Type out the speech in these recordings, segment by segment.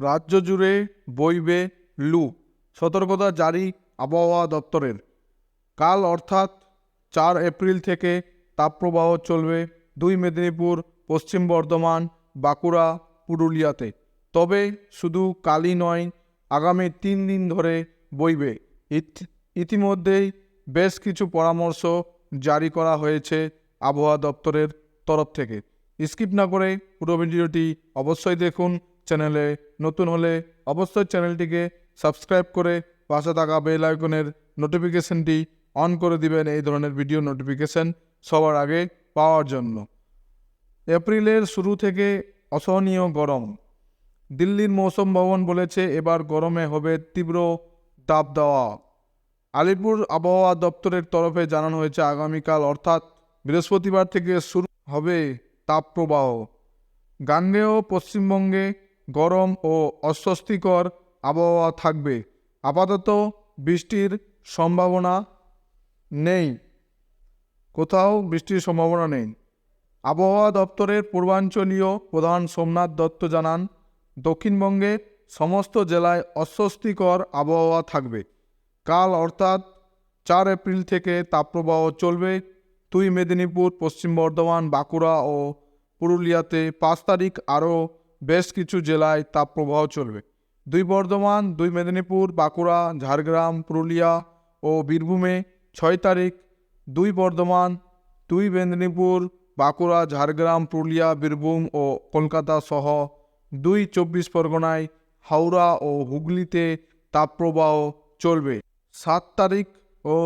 রাজ্য জুড়ে বইবে লু, সতর্কতা জারি আবহাওয়া দপ্তরের। কাল অর্থাৎ 4 এপ্রিল থেকে তাপপ্রবাহ চলবে 2 মেদিনীপুর, পশ্চিম বর্ধমান, বাঁকুড়া, পুরুলিয়াতে। তবে শুধু কালই নয়, আগামী 3 দিন ধরে বইবে। ইতিমধ্যেই বেশ কিছু পরামর্শ জারি করা হয়েছে আবহাওয়া দপ্তরের তরফ থেকে। স্কিপ না করে পুরো ভিডিওটি অবশ্যই দেখুন। চ্যানেলে নতুন হলে অবশ্যই চ্যানেলটিকে সাবস্ক্রাইব করে পাশে থাকা বেল আইকনের নোটিফিকেশনটি অন করে দিবেন এই ধরনের ভিডিও নোটিফিকেশন সবার আগে পাওয়ার জন্য। এপ্রিলের শুরু থেকে অসহনীয় গরম। দিল্লির মৌসুম ভবন বলেছে এবার গরমে হবে তীব্র দাবদাওয়া। আলিপুর আবহাওয়া দপ্তরের তরফে জানানো হয়েছে আগামীকাল অর্থাৎ বৃহস্পতিবার থেকে শুরু হবে তাপপ্রবাহ। গাঙ্গেয় পশ্চিমবঙ্গে গরম ও অস্বস্তিকর আবহাওয়া থাকবে। আপাতত বৃষ্টির সম্ভাবনা নেই, কোথাও বৃষ্টির সম্ভাবনা নেই। আবহাওয়া দপ্তরের পূর্বাঞ্চলীয় প্রধান সোমনাথ দত্ত জানান, দক্ষিণবঙ্গে সমস্ত জেলায় অস্বস্তিকর আবহাওয়া থাকবে। কাল অর্থাৎ 4 এপ্রিল থেকে তাপপ্রবাহ চলবে 2 মেদিনীপুর, পশ্চিম বর্ধমান, বাঁকুড়া ও পুরুলিয়াতে। 5 তারিখ আরও বেশ কিছু জেলায় তাপপ্রবাহ চলবে। 2 বর্ধমান, 2 মেদিনীপুর, বাঁকুড়া, ঝাড়গ্রাম, পুরুলিয়া ও বীরভূমে। 6 তারিখ 2 বর্ধমান, 2 মেদিনীপুর, বাঁকুড়া, ঝাড়গ্রাম, পুরুলিয়া, বীরভূম ও কলকাতা সহ 2 চব্বিশ পরগনায়, হাওড়া ও হুগলিতে তাপপ্রবাহ চলবে। 7 তারিখ ও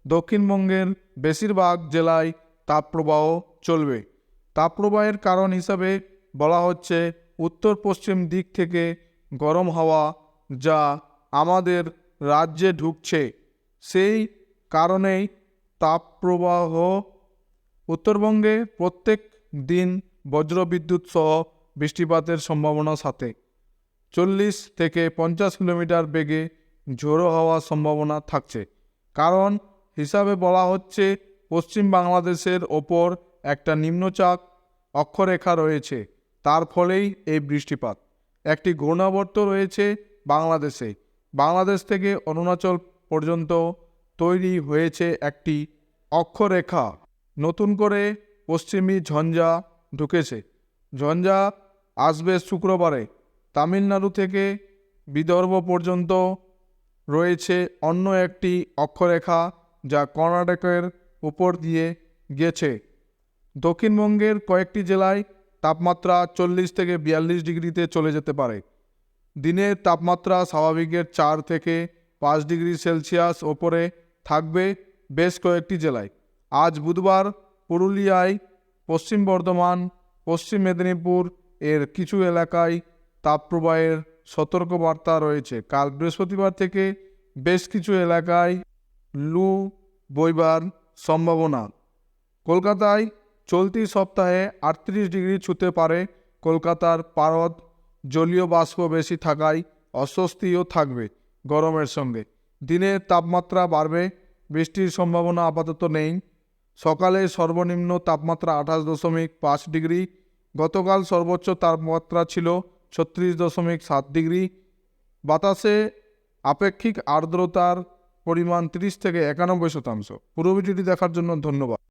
দক্ষিণবঙ্গের বেশিরভাগ জেলায় তাপপ্রবাহ চলবে। তাপপ্রবাহের কারণ হিসাবে বলা হচ্ছে উত্তর পশ্চিম দিক থেকে গরম হাওয়া যা আমাদের রাজ্যে ঢুকছে, সেই কারণেই তাপপ্রবাহ। উত্তরবঙ্গে প্রত্যেক দিন বজ্রবিদ্যুৎ সহ বৃষ্টিপাতের সম্ভাবনার সাথে 40 থেকে 50 কিলোমিটার বেগে ঝোড়ো হওয়ার সম্ভাবনা থাকছে। কারণ হিসাবে বলা হচ্ছে পশ্চিম বাংলাদেশের ওপর একটা নিম্নচাপ অক্ষরেখা রয়েছে, তার ফলেই এই বৃষ্টিপাত। একটি ঘূর্ণাবর্ত রয়েছে বাংলাদেশে। বাংলাদেশ থেকে অরুণাচল পর্যন্ত তৈরি হয়েছে একটি অক্ষরেখা। নতুন করে পশ্চিমী ঝঞ্ঝা ঢুকেছে। ঝঞ্ঝা আসবে শুক্রবারে। তামিলনাড়ু থেকে বিদর্ভ পর্যন্ত রয়েছে অন্য একটি অক্ষরেখা যা কর্ণাটকের উপর দিয়ে গেছে। দক্ষিণবঙ্গের কয়েকটি জেলায় তাপমাত্রা 40 থেকে 42 ডিগ্রিতে চলে যেতে পারে। দিনের তাপমাত্রা স্বাভাবিকের 4 থেকে 5 ডিগ্রি সেলসিয়াস ওপরে থাকবে বেশ কয়েকটি জেলায়। আজ বুধবার পুরুলিয়ায়, পশ্চিম বর্ধমান, পশ্চিম মেদিনীপুর এর কিছু এলাকায় তাপপ্রবাহের সতর্কবার্তা রয়েছে। কাল বৃহস্পতিবার থেকে বেশ কিছু এলাকায় লু বইবার সম্ভাবনা। কলকাতায় চলতি সপ্তাহে 38 ডিগ্রি ছুঁতে পারে। কলকাতার পারদ জলীয় বাষ্প বেশি থাকায় অস্বস্তিও থাকবে গরমের সঙ্গে। দিনের তাপমাত্রা বাড়বে, বৃষ্টির সম্ভাবনা আপাতত নেই। সকালে সর্বনিম্ন তাপমাত্রা 28.5 ডিগ্রি। গতকাল সর্বোচ্চ তাপমাত্রা ছিল 36.7 ডিগ্রি। বাতাসে আপেক্ষিক আর্দ্রতার পরিমাণ 30 থেকে 91%। পুরো ভিডিওটি দেখার জন্য ধন্যবাদ।